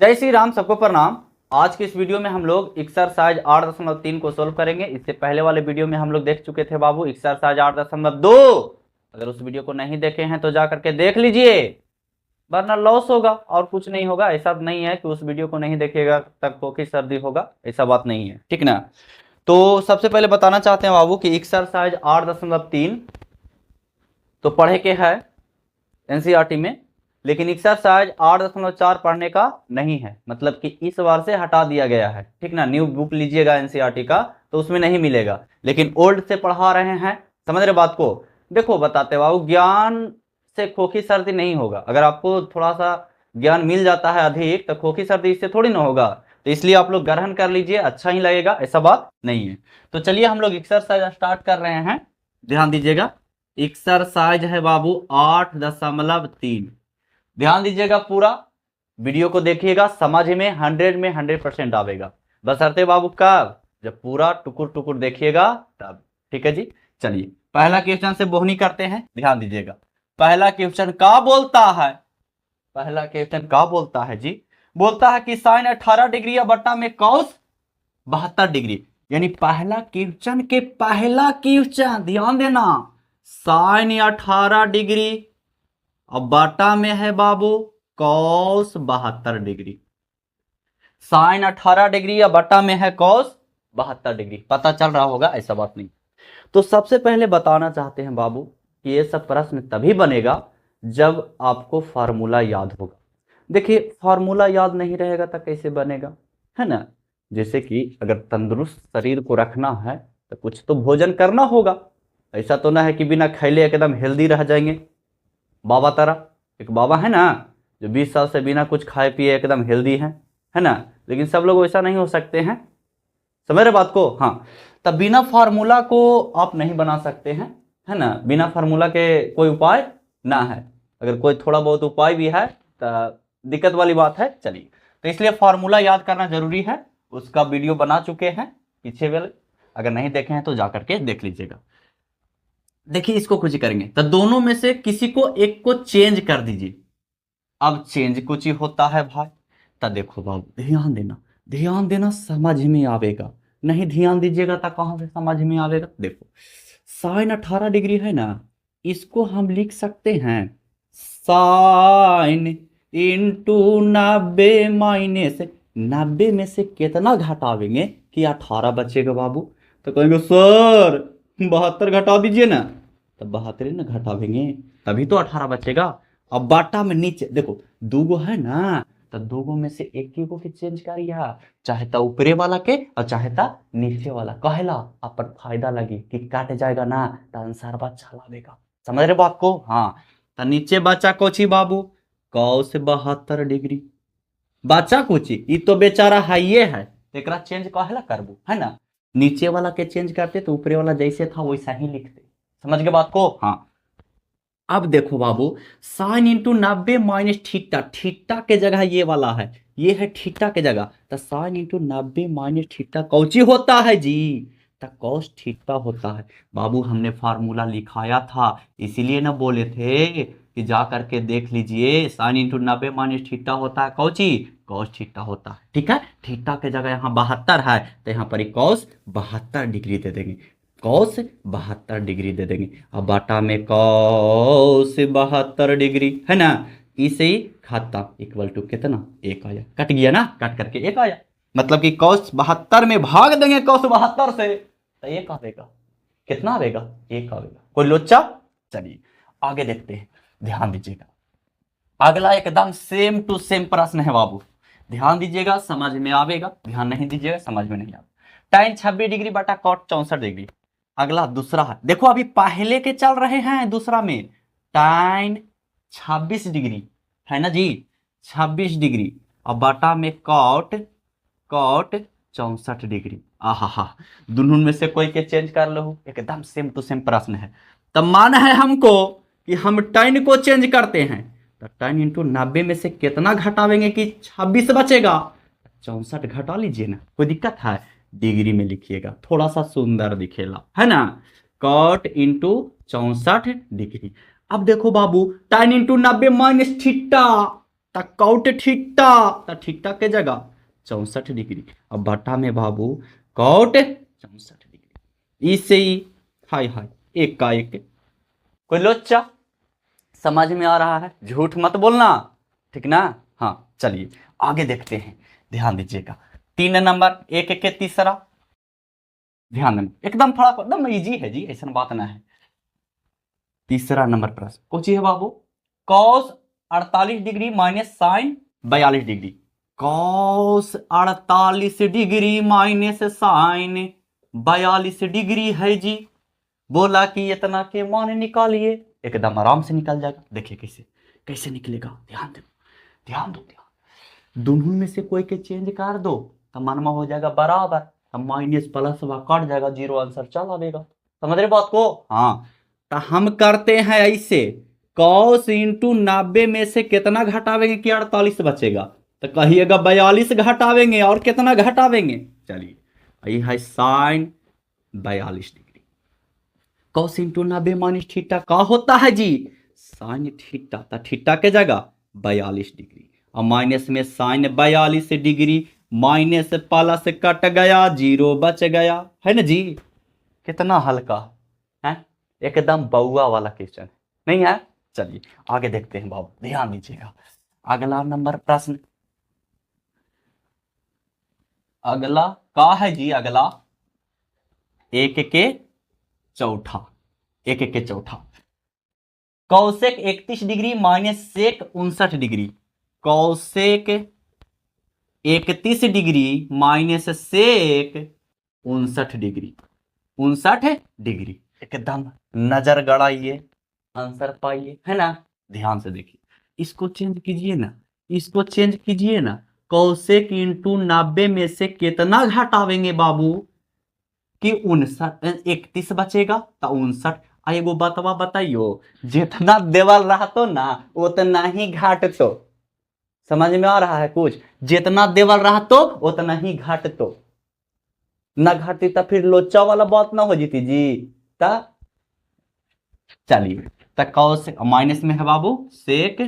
जय श्री राम, सबको प्रणाम। आज के इस वीडियो में हम लोग एक्सरसाइज 8.3 को सोल्व करेंगे। इससे पहले वाले वीडियो में हम लोग देख चुके थे बाबू एक्सरसाइज 8.2। अगर उस वीडियो को नहीं देखे हैं तो जा करके देख लीजिए, वरना लॉस होगा और कुछ नहीं होगा। ऐसा नहीं है कि उस वीडियो को नहीं देखेगा तब खोखी सर्दी होगा, ऐसा बात नहीं है, ठीक ना। तो सबसे पहले बताना चाहते हैं बाबू कि एक्सरसाइज 8.3 तो पढ़े के है एनसीईआरटी में, लेकिन एक्सरसाइज 8.4 पढ़ने का नहीं है, मतलब कि इस बार से हटा दिया गया है, ठीक ना। न्यू बुक लीजिएगा एनसीईआरटी का तो उसमें नहीं मिलेगा, लेकिन ओल्ड से पढ़ा रहे हैं। समझ रहे बात को। देखो बताते बाबू, ज्ञान से खोखी सर्दी नहीं होगा। अगर आपको थोड़ा सा ज्ञान मिल जाता है अधिक तो खोखी सर्दी इससे थोड़ी ना होगा। तो इसलिए आप लोग ग्रहण कर लीजिए, अच्छा ही लगेगा, ऐसा बात नहीं है। तो चलिए हम लोग एक्सरसाइज स्टार्ट कर रहे हैं। ध्यान दीजिएगा, एक्सरसाइज है बाबू 8.3। ध्यान दीजिएगा, पूरा वीडियो को देखिएगा, समझ में 100% आवेगा। बशर्ते बाबू कब, जब पूरा टुकुर टुकुर देखिएगा तब, ठीक है जी। चलिए पहला क्वेश्चन से बोहनी करते हैं। ध्यान दीजिएगा, पहला क्वेश्चन क्या बोलता है, पहला क्वेश्चन क्या बोलता है जी, बोलता है कि साइन 18 डिग्री या बट्टा में कॉस 72 डिग्री। यानी पहला क्वेश्चन के पहला क्वेश्चन, ध्यान देना, साइन 18 डिग्री और बटा में है बाबू कॉस 72 डिग्री। साइन 18 डिग्री या बटा में है कॉस 72 डिग्री। पता चल रहा होगा, ऐसा बात नहीं। तो सबसे पहले बताना चाहते हैं बाबू कि ये सब प्रश्न तभी बनेगा जब आपको फार्मूला याद होगा। देखिए फार्मूला याद नहीं रहेगा तो कैसे बनेगा, है ना। जैसे कि अगर तंदुरुस्त शरीर को रखना है तो कुछ तो भोजन करना होगा। ऐसा तो ना है कि बिना खैले एकदम हेल्दी रह जाएंगे। बाबा तरह एक बाबा है ना जो 20 साल से बिना कुछ खाए पिए एकदम हेल्दी है ना। लेकिन सब लोग वैसा नहीं हो सकते हैं, समझ रहे बात को। हाँ, तब बिना फार्मूला को आप नहीं बना सकते हैं, है ना। बिना फार्मूला के कोई उपाय ना है। अगर कोई थोड़ा बहुत उपाय भी है तो दिक्कत वाली बात है। चलिए, तो इसलिए फार्मूला याद करना जरूरी है। उसका वीडियो बना चुके हैं पीछे वाले, अगर नहीं देखे हैं तो जा करके देख लीजिएगा। देखिए इसको कुछ करेंगे तो दोनों में से किसी को एक को चेंज कर दीजिए। अब चेंज कुछ ही होता है भाई। तो देखो बाबू ध्यान देना समझ में आवेगा। नहीं ध्यान दीजिएगा तो कहां से समझ में आवेगा। देखो साइन 18 डिग्री है ना, इसको हम लिख सकते हैं साइन इंटू 90 माइनस 90 में से कितना घटावेंगे कि 18 बचेगा बाबू। तो कहेंगे सर 72 घटा दीजिए ना, तो 72 ना घटावेंगे तभी तो 18 बचेगा। अब बाटा में नीचे देखो दूगो है ना, तो दूगो में से एक ही को चेंज करिए, चाहे तो ऊपरे वाला के और चाहे तो नीचे वाला। कहला अपन फायदा लगी कि काट जाएगा ना तो आंसर बच्चा लावेगा। समझ रहे बात को। हाँ, तो नीचे बचा कोची बाबू कॉस 72 डिग्री। बचा कोची ये तो बेचारा है, ये है एक चेंज कहला करबू, है ना। नीचे वाला के चेंज करते तो ऊपरे वाला जैसे था वैसा ही लिखते। समझ गए बात को। हाँ, अब देखो बाबू sine into 90 minus theta, theta के जगह ये वाला है, ये है थीटा के जगह। तो sign into 90 minus theta Cauchy होता है जी, तो कॉस थीटा होता है बाबू। हमने फार्मूला लिखाया था, इसीलिए ना बोले थे कि जा करके देख लीजिए। साइन इंटू 90 माइनस थीटा होता है कौची, कॉस थीटा होता है, ठीक है। थीटा के जगह यहाँ 72 है तो यहाँ पर कॉस 72 डिग्री दे देंगे, कॉस 72 डिग्री दे देंगे। अब बाटा में कॉस 72 डिग्री है ना, इसे ही खाता इक्वल टू कितना, एक आया। कट गया ना, कट करके एक आया, मतलब कि कॉस 72 में भाग देंगे कॉस 72 से तो एक आवेगा। कितना आवेगा, एक आवेगा। कोई लोचा। चलिए आगे देखते हैं, ध्यान दीजिएगा। अगला एकदम सेम टू सेम प्रश्न है बाबू, ध्यान दीजिएगा, समझ में आवेगा। ध्यान नहीं दीजिएगा समझ में नहीं आवेगा। टाइन 26 डिग्री बटा कॉट 64 डिग्री। अगला दूसरा है, देखो अभी पहले के चल रहे हैं, दूसरा में टाइन 26 डिग्री है ना जी, 26 डिग्री और बटा में कॉट 64 डिग्री। आहा, दोनों में से कोई के चेंज कर लो, एकदम सेम टू सेम प्रश्न है। तब माना है हमको कि हम टाइन को चेंज करते हैं, तो टाइन इंटू 90 में से कितना घटावेंगे कि 26 बचेगा, 64 घटा लीजिए ना। कोई दिक्कत है, डिग्री में लिखिएगा, थोड़ा सा सुंदर दिखेगा, है ना। Cot into 64 degree. अब देखो बाबू टाइन इंटू 90 माइनस थीटा, तक कौट थीटा, तो थीटा के जगह 64 डिग्री। अब बटा में बाबू कौट 64 डिग्री। इससे ही हाय हाय एक का एक। कोई लोचा समझ में आ रहा है? झूठ मत बोलना, ठीक ना? हाँ चलिए आगे देखते हैं, ध्यान दीजिएगा। 3 नंबर एक एक के तीसरा, ध्यान देना, एकदम फटाफट, एकदम इजी है जी, ऐसा बात ना है। तीसरा नंबर प्रश्न कौन है बाबू? Cos 48 degree minus sine 42 degree. Cos 48 degree minus sine 42 degree है जी। बोला कि इतना के मान निकालिए, एकदम आराम से निकल जाएगा। देखिए कैसे कैसे निकलेगा, ध्यान दो ध्यान दो ध्यान। दोनों में से कोई के चेंज कर दो तो मानमा हो जाएगा बराबर, तो माइनस प्लस कट जाएगा, जीरो आंसर चल आएगा। समझ रहे बात को? हाँ तो हम करते हैं ऐसे, कॉस इंटू 90 में से कितना घटावेंगे कि 48 बचेगा? तो कहिएगा 42 घटावेंगे, और कितना घटावेंगे? चलिए यही है sine 42 degree. Cos into 90 minus theta का होता है जी? साइन थीटा, तो थीटा के जगह 42 डिग्री, और माइनस में साइन 42 डिग्री, माइनस प्लस कट गया, जीरो बच गया, है ना जी? कितना हल्का है, एकदम बउआ वाला क्वेश्चन नहीं है। चलिए आगे देखते हैं बाबू, ध्यान दीजिएगा। अगला नंबर प्रश्न, अगला का है जी? अगला एक के चौथा, एक के चौथा। Cosec 31 degree minus sec 59 degree. Cosec 31 degree minus sec 59 degree, 59 degree. एकदम नजर गड़ाइए, आंसर पाइए, है ना? ध्यान से देखिए, इसको चेंज कीजिए ना, इसको चेंज कीजिए ना। कौसेक इंटू 90 में से कितना घटावेंगे बाबू कि 31 बचेगा, तो 59। एगो बतवा बताइयो, जितना देवल रहा तो ना उतना ही घाट तो। समझ में आ रहा है कुछ? जितना देवल रहा तो उतना ही घाट तो, ना घाटी तो फिर लोचा वाला बात ना हो जीती जी। ता चलिए, तक कौसेक माइनस में है बाबू सेक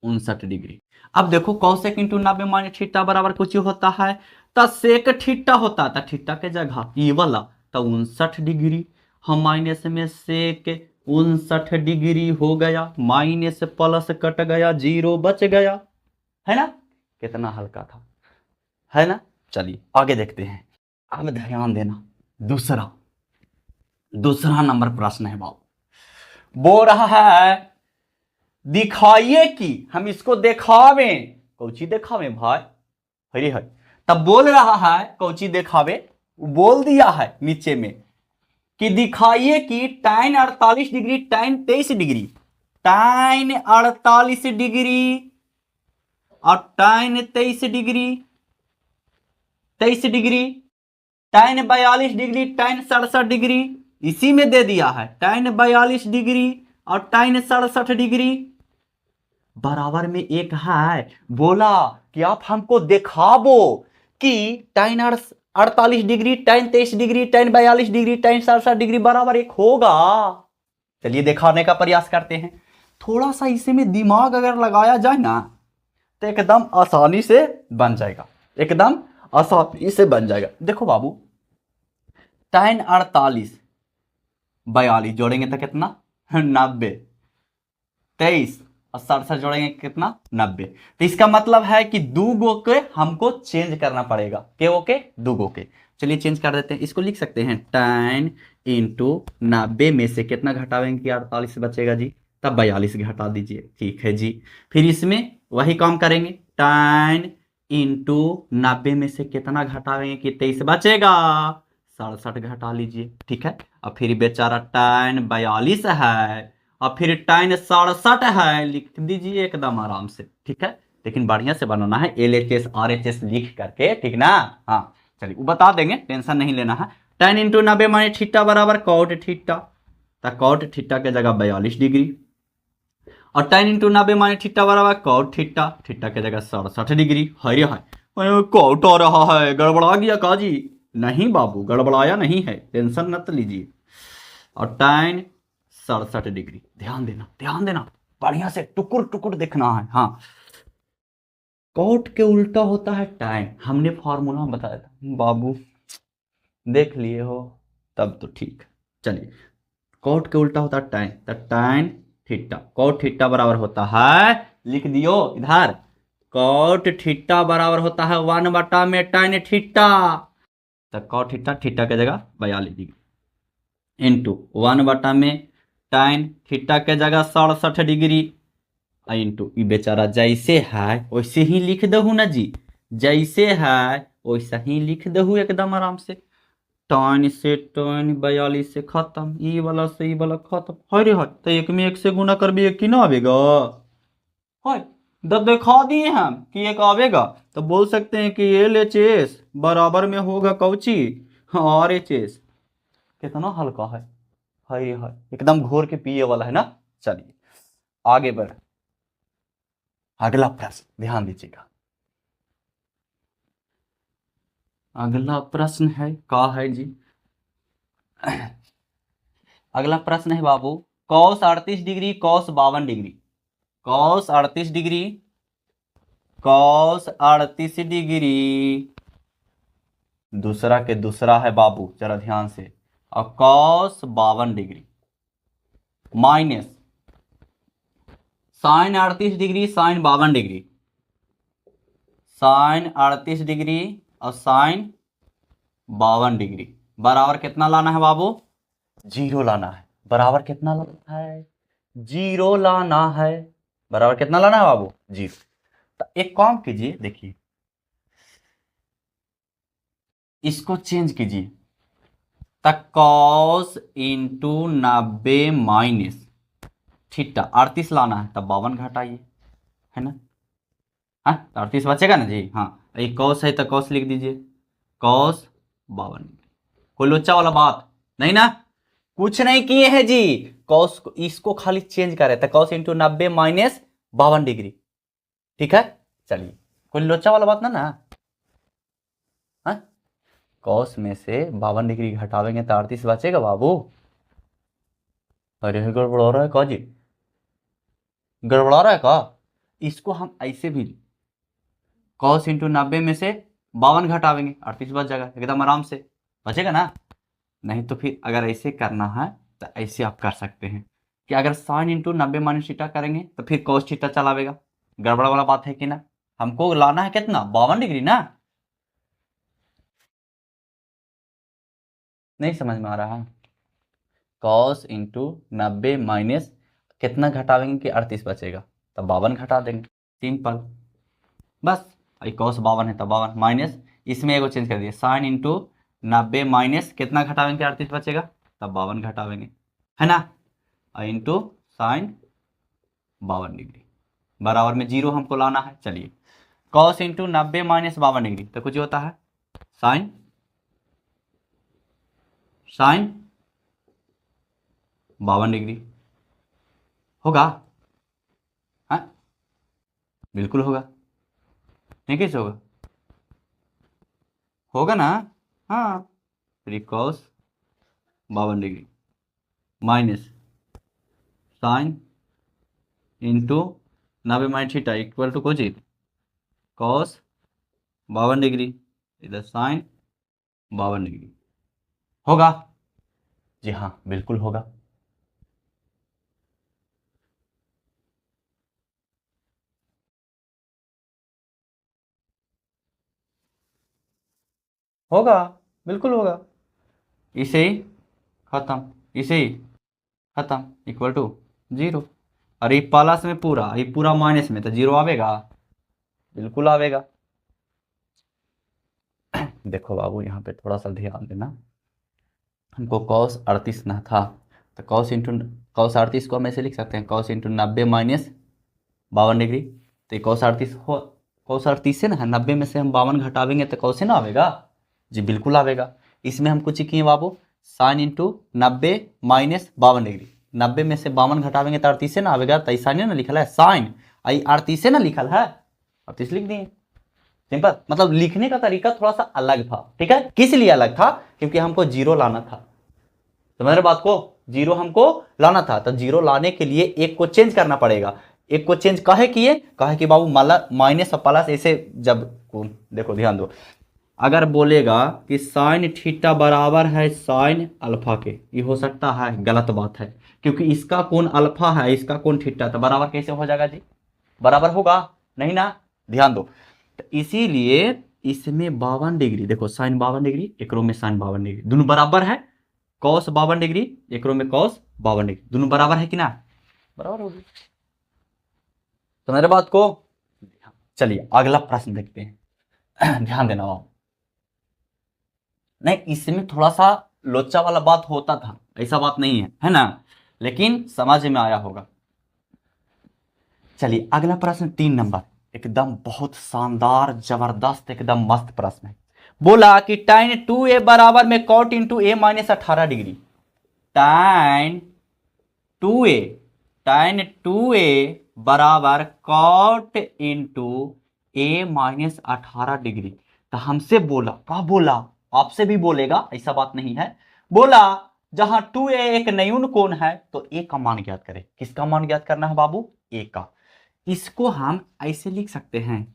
59 डिग्री। अब देखो कौसेक इंटू 90 माइनस थीटा बराबर कुछ होता है, तो सेक थीटा होता है, थीटा के जगह ये वाला तो 59 डिग्री। हम माइनस में सेक 59 डिग्री हो गया, माइनस प्लस कट गया, जीरो बच गया, है ना? कितना हल्का था, है ना? चलिए आगे देखते हैं। अब ध्यान देना, दूसरा दूसरा नंबर प्रश्न है बाबू, बोल रहा है दिखाइए कि, हम इसको दिखावें, कौची दिखावे भाई? हरी हरी, तब बोल रहा है कौची दिखावे, बोल दिया है नीचे में कि दिखाइए कि tan 48 degree tan 23 degree, tan 48 degree और tan 23 degree, 23 degree, tan 42 degree, tan 67 degree, इसी में दे दिया है tan 42 डिग्री और tan 67 डिग्री बराबर में एक है। बोला कि आप हमको दिखाबो कि tan 48 degree, tan 23 degree, tan 42 degree, tan 67 degree बराबर एक होगा। चलिए दिखाने का प्रयास करते हैं। थोड़ा सा इसमें दिमाग अगर लगाया जाए ना तो एकदम आसानी से बन जाएगा, एकदम आसानी से बन जाएगा। देखो बाबू, tan 48 42 जोड़ेंगे तो कितना? 90। 23 और 67 जोड़ेंगे कितना? 90। तो इसका मतलब है कि दो गो के हमको चेंज करना पड़ेगा, के ओके दो गो के। चलिए चेंज कर देते हैं, इसको लिख सकते हैं tan इंटू 90 में से कितना घटावेंगे कि 48 बचेगा जी, तब 42 घटा दीजिए, ठीक है जी। फिर इसमें वही काम करेंगे, tan इंटू 90 में से कितना घटावेंगे कि 23 बचेगा, 67 घटा लीजिए, ठीक है। अब फिर बेचारा tan 42 है और फिर tan 67 है, लिख दीजिए एकदम आराम से, ठीक है। लेकिन बढ़िया से बनाना है, LHS RHS लिख करके, ठीक ना? हाँ चलिए वो बता देंगे, टेंशन नहीं लेना है। tan इंटू 90 माइनस थीटा बराबर कॉट थीटा, तो कॉट थीटा के जगह 42 डिग्री, और tan इंटू 90 माइनस थीटा बराबर कॉट थीटा, थीटा के जगह 67 डिग्री। हरे हाय कॉट आ रहा है, गड़बड़ा गया का जी? नहीं बाबू गड़बड़ाया नहीं है, टेंशन मत लीजिए। और tan 67 डिग्री, ध्यान देना बढ़िया से, टुकुर टुकुर देखना है। हाँ कॉट के उल्टा होता है टाइन, हमने फॉर्मूला बताया था बाबू, देख लिए हो तब तो ठीक। चलिए, कॉट के उल्टा होता है टाइन, तो टाइन थीटा, कॉट थीटा बराबर होता है, लिख दियो इधर, कॉट थीटा बराबर होता है 1/में टाइन थीटा, तो कॉट थीटा, थीटा की जगह 42 इंटू 1/में टाइन थीटा के जगह 67 इंटू ई बेचारा जैसे है वैसे ही लिख दहू ना जी, जैसे है वैसा ही लिख दहू एकदम आराम से, टाइन से टाइन 42 से खत्म, ई वाला से ई वाला खत्म, हरे हर तो एक में एक से गुना कर भी एक की ना आवेगा, है जब दिखा दिए हम कि एक आवेगा तो बोल सकते हैं कि एल एच एस बराबर में होगा कौची, आर एच एस, कितना हल्का है, हाय हाय एकदम घोर के पिए वाला है ना। चलिए आगे बढ़, अगला प्रश्न ध्यान दीजिएगा, अगला प्रश्न है का है जी, अगला प्रश्न है बाबू, cos 38 degree cos 52 degree, cos 38 degree cos 38 degree, दूसरा के दूसरा है बाबू जरा ध्यान से, और cos 52 degree minus sine 38 degree sine 52 degree, sine 38 degree और साइन 52 डिग्री बराबर कितना लाना है बाबू, जीरो लाना है, बराबर कितना लाना है, जीरो लाना है, बराबर कितना लाना है बाबू, जीरो। तो एक काम कीजिए, देखिए इसको चेंज कीजिए, तक कॉस इंटू 90 माइनस थीटा 38 लाना है, तब 52 घटाइए, है ना, हाँ 38 बचेगा ना जी, हाँ ये कॉस है तो कॉस लिख दीजिए, कॉस 52, कोई लोचा वाला बात नहीं ना, कुछ नहीं किए हैं जी, कॉस इसको खाली चेंज करे तो कॉस इंटू 90 माइनस 52 डिग्री, ठीक है। चलिए कोई लोचा वाला बात ना, हाँ कॉस में से 52 डिग्री घटावेंगे तो 38 बचेगा बाबू, अरे गड़बड़ा रहा है का जी, गड़बड़ा रहा है का, इसको हम ऐसे भी कॉस इंटू 90 में से 52 घटावेंगे 38 बच जाएगा, एकदम आराम से बचेगा ना। नहीं तो फिर अगर ऐसे करना है तो ऐसे आप कर सकते हैं कि अगर साइन इंटू 90 माइनस थीटा करेंगे तो फिर कॉस थीटा चलावेगा, गड़बड़ा वाला बात है कि ना, हमको लाना है कितना 52 डिग्री ना, नहीं समझ में आ रहा है, कॉस इंटू 90 माइनस कितना घटावेंगे कि 38 बचेगा, तो 52 घटा देंगे, सिंपल बस, कॉस 52 है तो 52 माइनस, इसमें एगो चेंज कर दिया, साइन इंटू 90 माइनस कितना घटावेंगे 38 बचेगा, तब 52 घटावेंगे, है ना, इंटू साइन 52 डिग्री बराबर में जीरो हमको लाना है। चलिए कॉस इंटू 90 माइनस 52 डिग्री तो कुछ होता है साइन साइन 52 डिग्री होगा, हाँ बिल्कुल होगा, नहीं कैसे होगा, होगा ना, हाँ फिर cos 52 degree minus sine into 90 minus theta equal to कुछ कॉस 52 डिग्री, इधर साइन 52 डिग्री, होगा जी, हाँ बिल्कुल होगा, होगा बिल्कुल होगा, इसे ही खत्म, इसे ही खत्म इक्वल टू जीरो, और ये प्लस में पूरा, ये पूरा माइनस में तो जीरो आवेगा, बिल्कुल आवेगा। देखो बाबू यहाँ पे थोड़ा सा ध्यान देना, हमको कॉस 38 ना था तो कॉस 38 को हम ऐसे लिख सकते हैं, कॉस इंटू 90 माइनस 52 डिग्री, तो कॉस 38 हो, कॉस 38 से ना 90 में से हम 52 घटावेंगे तो कॉस से ना आवेगा जी, बिल्कुल आवेगा। इसमें हम कुछ किए बाबू, साइन इंटू 90 माइनस 52 डिग्री, 90 में से 52 घटावेंगे तो 38 से ना आवेगा, तो साइन ना लिखल है साइन, आई 38 से ना लिखल है 38 लिख दिए, सिंपल, मतलब लिखने का तरीका थोड़ा सा अलग था, ठीक है, किस लिए अलग था, क्योंकि हमको जीरो लाना था, समझ रहे बात को, जीरो हमको लाना था, तो जीरो लाने के लिए एक को चेंज करना पड़ेगा, एक को चेंज काहे किए, कहे कि बाबू माइनस और प्लस ऐसे जब देखो ध्यान दो, अगर बोलेगा कि साइन थीटा बराबर है साइन अल्फा के, ये हो सकता है, गलत बात है, क्योंकि इसका कोण अल्फा है, इसका कोण थीटा, तो बराबर कैसे हो जाएगा जी, बराबर होगा नहीं ना, ध्यान दो। तो इसीलिए इसमें 52 डिग्री, देखो साइन 52 डिग्री, एकरो में साइन 52 डिग्री, दोनों बराबर है, कॉस 52 डिग्री, एकरो में कॉस 52 डिग्री, दोनों बराबर है कि ना, बराबर होगी। तो मेरे बात को, चलिए अगला प्रश्न देखते हैं। ध्यान देना आप, नहीं इसमें थोड़ा सा लोचा वाला बात होता था, ऐसा बात नहीं है ना, लेकिन समझ में आया होगा। चलिए अगला प्रश्न 3 नंबर, एकदम बहुत शानदार जबरदस्त एकदम मस्त प्रश्न है। बोला कि tan 2a बराबर में cot इंटू ए माइनस 18 डिग्री, tan 2a बराबर cot इंटू ए माइनस 18 डिग्री। तो हमसे बोला, क्या बोला, आपसे भी बोलेगा, ऐसा बात नहीं है, बोला जहां 2a एक न्यून कोण है तो a का मान ज्ञात करें। किसका मान ज्ञात करना है बाबू, a का। इसको हम ऐसे लिख सकते हैं,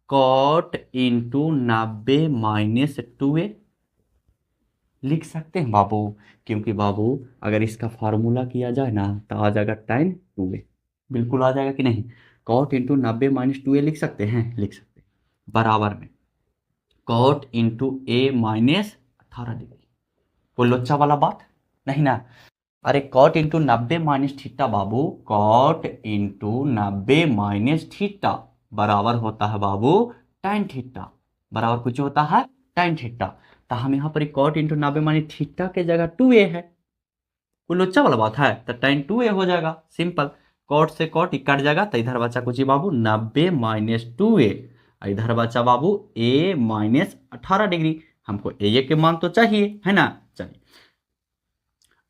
cot इंटू 90 माइनस 2a लिख सकते हैं बाबू, क्योंकि बाबू अगर इसका फार्मूला किया जाए ना तो आ जाएगा tan 2a, बिल्कुल आ जाएगा कि नहीं। cot इंटू 90 माइनस 2a लिख सकते हैं, लिख सकते हैं, बराबर में cot इंटू ए माइनस 18 डिग्री। कोई लोचा वाला बात नहीं ना। अरे cot इंटू 90 माइनस थीटा बाबू, cot इंटू 90 माइनस थीटा बराबर होता है बाबू tan थीटा, बराबर कुछ होता है tan थीटा। तो हम यहाँ पर cot इंटू 90 माइनस थीटा के जगह 2a है, कोई लोचा वाला बात है, तो tan 2a हो जाएगा, सिंपल। cot से cot कट जाएगा, तो इधर बचा कुछ ही बाबू 90 माइनस 2a, इधर बचा बाबू a माइनस 18 डिग्री। हमको a के मान तो चाहिए है ना। चलिए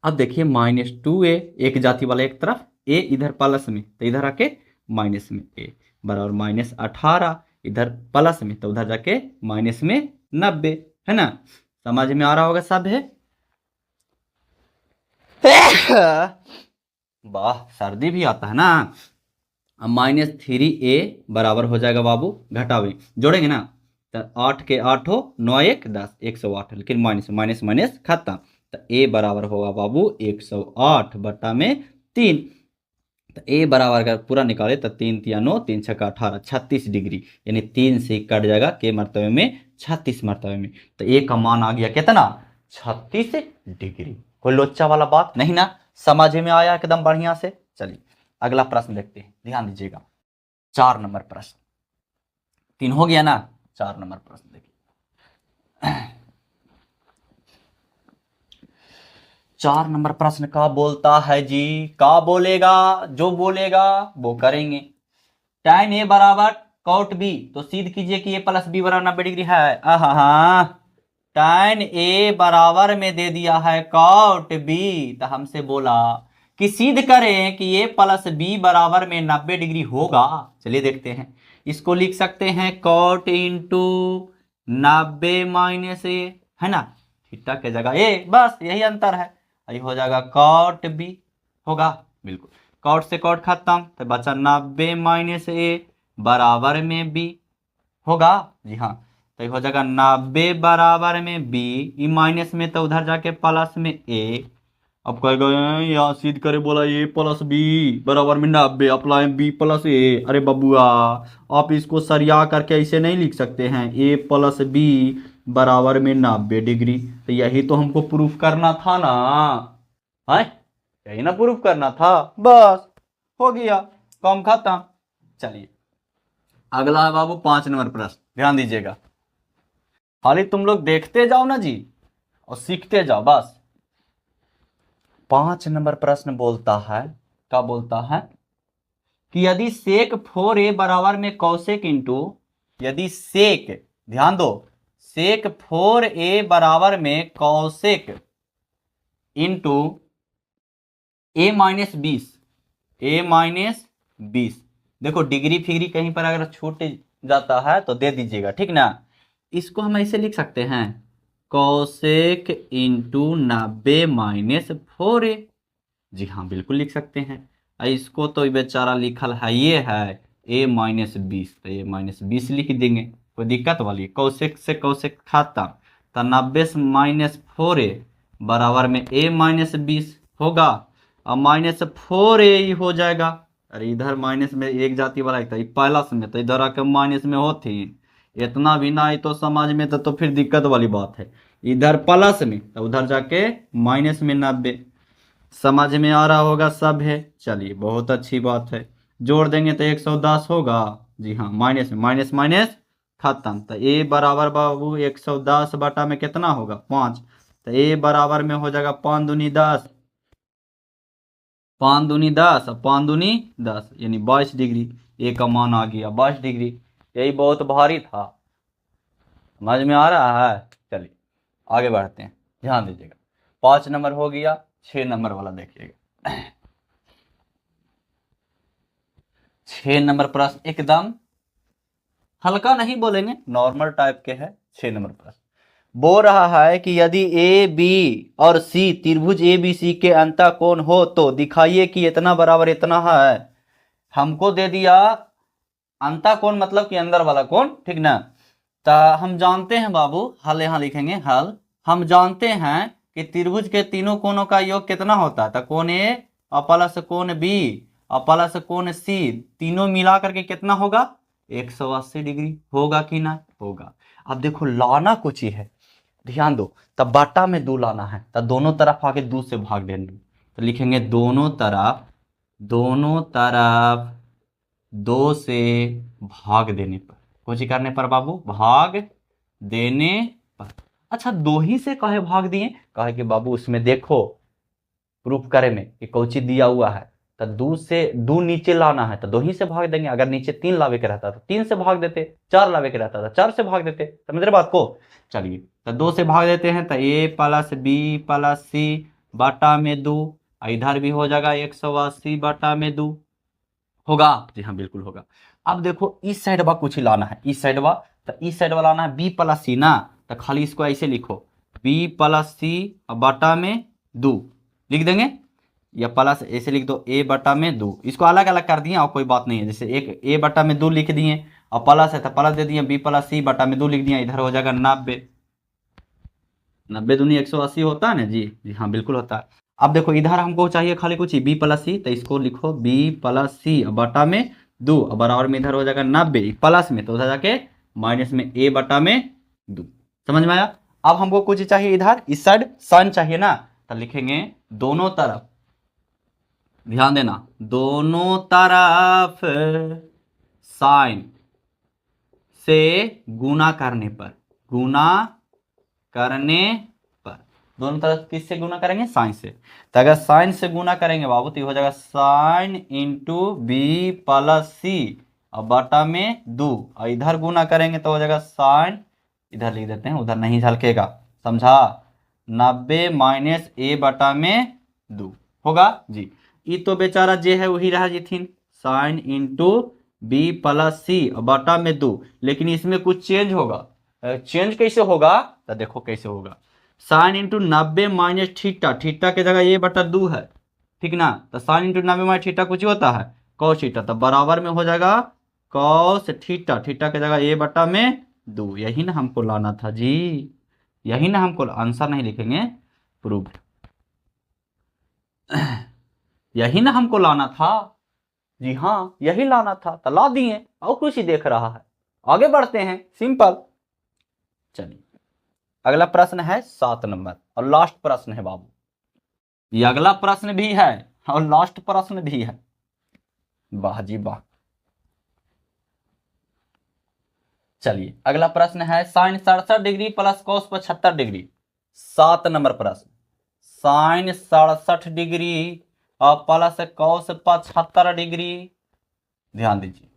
अब देखिए -2a, एक जाति वाला एक तरफ, a इधर प्लस में तो इधर आके माइनस में, a बराबर -18, इधर प्लस में तो उधर जाके माइनस में 90, है ना। समझ में आ रहा होगा सब है। वाह सर्दी भी आता है ना। -3a बराबर हो जाएगा बाबू, घटावे जोड़ेंगे ना तो 8 के 8 हो, 9 1 10, 108, लेकिन माइनस माइनस माइनस खत्म, तो a बराबर होगा बाबू 108 बटा में 3। तो a बराबर अगर पूरा निकाले तो 3 3 9, 3 6 18, 36 डिग्री, यानी 3 से कट जाएगा के मरतबे में 36 मरतबे में, तो a का मान आ गया कितना, 36 डिग्री। कोई लोचा वाला बात नहीं ना, समझ में आया एकदम बढ़िया से। चलिए अगला प्रश्न देखते हैं, ध्यान दीजिएगा, 4 नंबर प्रश्न, 3 हो गया ना, 4 नंबर प्रश्न देखिए। 4 नंबर प्रश्न का बोलता है जी, का बोलेगा, जो बोलेगा वो करेंगे। tan a बराबर cot b, तो सिद्ध कीजिए कि a प्लस बी बराबर 90 डिग्री है। हाँ, tan a बराबर में दे दिया है cot b, तो हमसे बोला कि सिद्ध करें कि a प्लस बी बराबर में 90 डिग्री होगा। चलिए देखते हैं, इसको लिख सकते हैं cot इंटू 90 माइनस a, है ना, थीटा के जगह a, बस यही अंतर है, ये हो जाएगा cot b होगा, बिल्कुल। cot से cot खत्म, तो बचा 90 माइनस a बराबर में b होगा, जी हाँ। तो ये हो जाएगा 90 बराबर में b, ई माइनस में तो उधर जाके प्लस में a। अब कहेगा यहाँ सिद्ध करे, बोला a प्लस बी बराबर में 90, अप्लाई b प्लस a। अरे बबुआ आप इसको सरिया करके ऐसे नहीं लिख सकते हैं, a प्लस बी बराबर में 90 डिग्री, तो यही तो हमको प्रूफ करना था ना, है यही ना प्रूफ करना था, बस हो गया, काम खत्म। चलिए अगला है बाबू 5 नंबर प्रश्न, ध्यान दीजिएगा, खाली तुम लोग देखते जाओ ना जी और सीखते जाओ बस। 5 नंबर प्रश्न बोलता है, क्या बोलता है कि यदि सेक 4a बराबर में कौसेक इंटू, यदि सेक, ध्यान दो, सेक 4a बराबर में cosec into a minus 20, a minus 20, देखो डिग्री फिग्री कहीं पर अगर छूट जाता है तो दे दीजिएगा, ठीक ना। इसको हम ऐसे लिख सकते हैं, कौसेक इंटू 90 माइनस 4a, जी हाँ बिल्कुल लिख सकते हैं। इसको तो बेचारा लिखल है ये है a-20, तो a-20 लिख देंगे, कोई दिक्कत वाली। कौशिक से कौशिक खत्म, तो 90 - 4a बराबर में a-20 होगा। अब -4a ही हो जाएगा। अरे इधर माइनस में एक जाति वाला था, प्लस में, तो इधर आके माइनस में होती। इतना भी ना आई तो समझ में, तो फिर दिक्कत वाली बात है। इधर प्लस में तो उधर जाके माइनस में 90। समझ में आ रहा होगा सब है। चलिए बहुत अच्छी बात है। जोड़ देंगे तो 110 होगा। जी हाँ, माइनस में माइनस माइनस खत्म। तो ए बराबर बाबू 110 बटा में कितना होगा 5। तो ए बराबर में हो जाएगा 5 दूनी 10, 5 दूनी 10 और 5 दूनी 10 यानी 22 डिग्री। ए का मान आ गया 22 डिग्री। यही बहुत भारी था। समझ में आ रहा है। चलिए आगे बढ़ते हैं, ध्यान दीजिएगा। 5 नंबर हो गया, 6 नंबर वाला देखिएगा। 6 नंबर प्रश्न एकदम हल्का नहीं बोलेंगे, नॉर्मल टाइप के है। 6 नंबर प्रश्न बोल रहा है कि यदि ए बी और सी त्रिभुज ए बी सी के अंतःकोण हो तो दिखाइए कि इतना बराबर इतना है। हमको दे दिया अंतःकोण मतलब कि अंदर वाला कोण, ठीक ना। तो हम जानते हैं बाबू, हल यहाँ लिखेंगे हल। हम जानते हैं कि त्रिभुज के तीनों कोणों का योग कितना होता है। तो कोण ए और प्लस कोण बी और प्लस कोण सी तीनों मिला करके कितना होगा 180 डिग्री होगा कि ना होगा। अब देखो लाना कुछ ही है, ध्यान दो। तब बाटा में 2 लाना है, तब दोनों तरफ आके 2 से भाग देंगे। तो लिखेंगे दोनों तरफ 2 से भाग देने पर, कुछ करने पर बाबू भाग देने पर। अच्छा 2 ही से कहे भाग दिए, कहे कि बाबू उसमें देखो प्रूफ करे में कि कौची दिया हुआ है। तो 2 से 2 नीचे लाना है तो 2 ही से भाग देंगे। अगर नीचे 3 लावे के रहता तो 3 से भाग देते, 4 लावे के रहता था 4 से भाग देते। समझ रहे बात को। चलिए तो 2 से भाग देते हैं तो ए प्लस बी प्लस सी बटा में 2, इधर भी हो जाएगा 180 बटा में 2 होगा। जी हाँ बिल्कुल होगा। अब देखो इस साइड बा कुछ ही लाना है, इस साइड बा, तो इस साइड वाला लाना है बी प्लस सी ना। तो खाली इसको ऐसे लिखो बी प्लस सी बटा में 2 लिख देंगे, या प्लस ऐसे लिख दो ए बटा में 2। इसको अलग अलग कर दिए और कोई बात नहीं है। जैसे एक ए बटा में 2 लिख दिए और प्लस है तो प्लस दे दिए, बी प्लस सी बटा में 2 लिख दिया, इधर हो जाएगा 90। 90 दूनी 180 होता है ना जी। जी हाँ बिल्कुल होता है। अब देखो इधर हमको चाहिए खाली कुछ ही बी प्लस सी, तो इसको लिखो बी प्लस सी बटा में 2 बराबर में इधर हो जाएगा 90 प्लस में, तो उधर जाके माइनस में ए बटा में 2। समझ में आया। अब हमको कुछ चाहिए इधर इस साइड साइन चाहिए ना, तो लिखेंगे दोनों तरफ, ध्यान देना, दोनों तरफ साइन से गुना करने पर, गुना करने पर, दोनों तरफ किससे गुना करेंगे साइन से। तो अगर साइन से गुना करेंगे बाबू तो हो जाएगा साइन इंटू बी प्लस सी और बटा में 2, और इधर गुना करेंगे तो हो जाएगा साइन, इधर लिख देते हैं उधर नहीं झलकेगा, समझा, 90 माइनस ए बटा में 2 होगा जी। ये तो बेचारा जे है वही रहा Jithin, sine into B plus सी बटा में 2, लेकिन इसमें कुछ चेंज होगा। चेंज कैसे होगा तो देखो कैसे होगा। Sign into 90 minus theta, theta के जगह ए बटा 2 है, ठीक ना। तो साइन इंटू 90 माइनस थीटा कुछ होता है कॉस थीटा, तो बराबर में हो जाएगा कॉस थीटा, थीटा के जगह ए बटा में 2। यही ना हमको लाना था जी, यही ना हमको, आंसर नहीं लिखेंगे प्रूफ, यही ना हमको लाना था। जी हाँ यही लाना था, तो ला दिए और कुछ ही देख रहा है। आगे बढ़ते हैं, सिंपल। चलिए अगला प्रश्न है 7 नंबर और लास्ट प्रश्न है बाबू। ये अगला प्रश्न भी है और लास्ट प्रश्न भी है। वाह जी वाह। चलिए अगला प्रश्न है sine 67 degree plus cos 75 degree. 7 number प्रश्न, साइन 67 डिग्री और प्लस कॉस 75 डिग्री। ध्यान दीजिए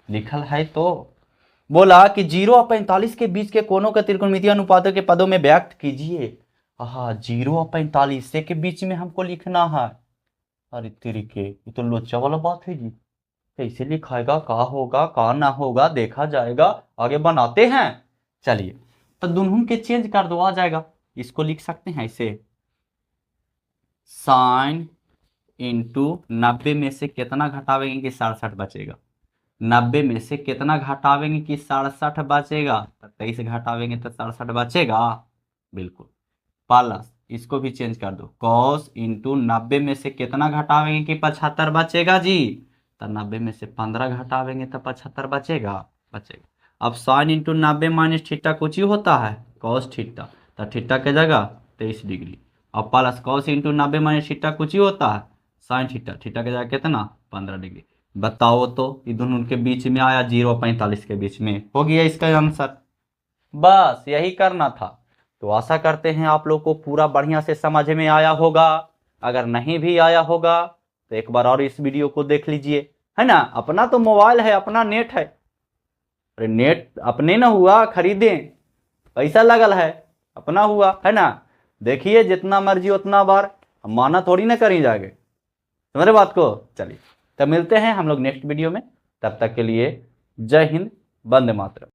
लिखल है तो बोला कि 0 और 45 के बीच के कोणों के त्रिकोणमितीय अनुपातों के पदों में व्यक्त कीजिए। हाँ 0 और 45 के बीच में हमको लिखना है। अरे तरीके ये तो लोचा वाला बात है जी, कैसे लिखाएगा, कहा होगा कहा ना होगा देखा जाएगा, आगे बनाते हैं। चलिए तो दोनों के चेंज कर दो आ जाएगा। इसको लिख सकते हैं ऐसे साइन इंटू 90 में से कितना घटावेंगे कि 67 बचेगा। 90 में से कितना घटावेंगे कि 67 बचेगा। 23 घटावेंगे तो 67 बचेगा, बिल्कुल। प्लस इसको भी चेंज कर दो, कॉस इंटू 90 में से कितना घटावेंगे कि 75 बचेगा जी। तो 90 में से 15 घटावेंगे तो 75 बचेगा, बचेगा। अब साइन इंटू 90 माइनस थीटा कुछ ही होता है, कॉस थीटा। तो थीटा के जगह 23 डिग्री। अब plus cos into 90 minus theta कुछ ही होता है, साइन थीटा। थीटा के जगह कितना, 15 डिग्री। बताओ तो ये दोनों के बीच में आया 0 45 के बीच में, हो गया इसका आंसर। बस यही करना था। तो आशा करते हैं आप लोग को पूरा बढ़िया से समझ में आया होगा। अगर नहीं भी आया होगा तो एक बार और इस वीडियो को देख लीजिए, है ना। अपना तो मोबाइल है, अपना नेट है। अरे नेट अपने ना हुआ, खरीदें, पैसा लगल है, अपना हुआ, है ना। देखिए जितना मर्जी उतना बार, हम माना थोड़ी ना करी जाके, तुम्हारे बात को। चलिए तब मिलते हैं हम लोग नेक्स्ट वीडियो में, तब तक के लिए जय हिंद, वंदे मातरम।